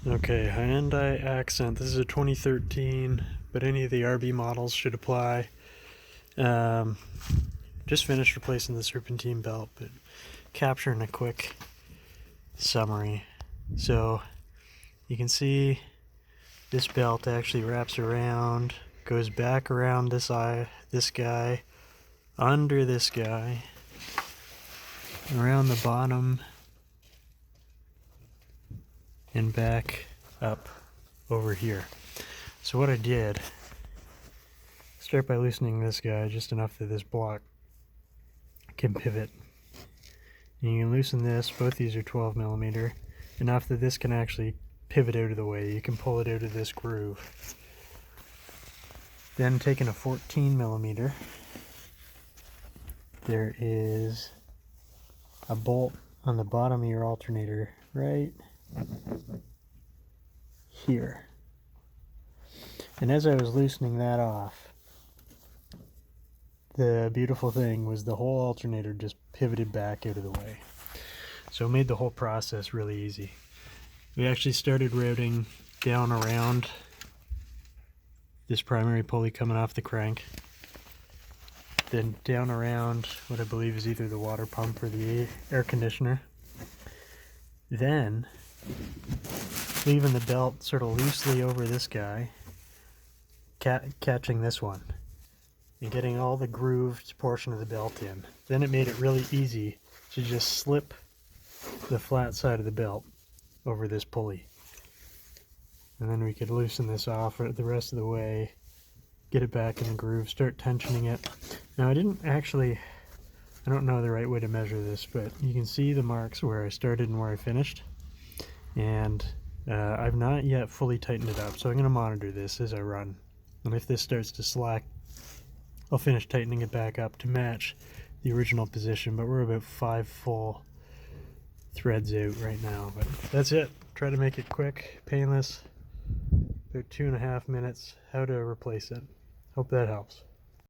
Okay, Hyundai Accent. This is a 2013, but any of the RB models should apply. Um, just finished replacing the Serpentine belt, but capturing a quick summary. So you can see this belt actually wraps around, goes back around this guy, under this guy, around the bottom, and back up over here. So what I did, start by loosening this guy just enough that this block can pivot. And you can loosen this, both these are 12 millimeter, enough that this can actually pivot out of the way. You can pull it out of this groove. Then taking a 14 millimeter, there is a bolt on the bottom of your alternator right here. And as I was loosening that off, the beautiful thing was the whole alternator just pivoted back out of the way. So it made the whole process really easy. We actually started routing down around this primary pulley coming off the crank, then down around what I believe is either the water pump or the air conditioner, then leaving the belt sort of loosely over this guy, catching this one, and getting all the grooved portion of the belt in. Then it made it really easy to just slip the flat side of the belt over this pulley. And then we could loosen this off the rest of the way, get it back in the groove, start tensioning it. Now I don't know the right way to measure this, but you can see the marks where I started and where I finished. And I've not yet fully tightened it up, so I'm going to monitor this as I run. And if this starts to slack, I'll finish tightening it back up to match the original position, but we're about 5 full threads out right now. But that's it. Try to make it quick, painless, about 2.5 minutes, how to replace it. Hope that helps.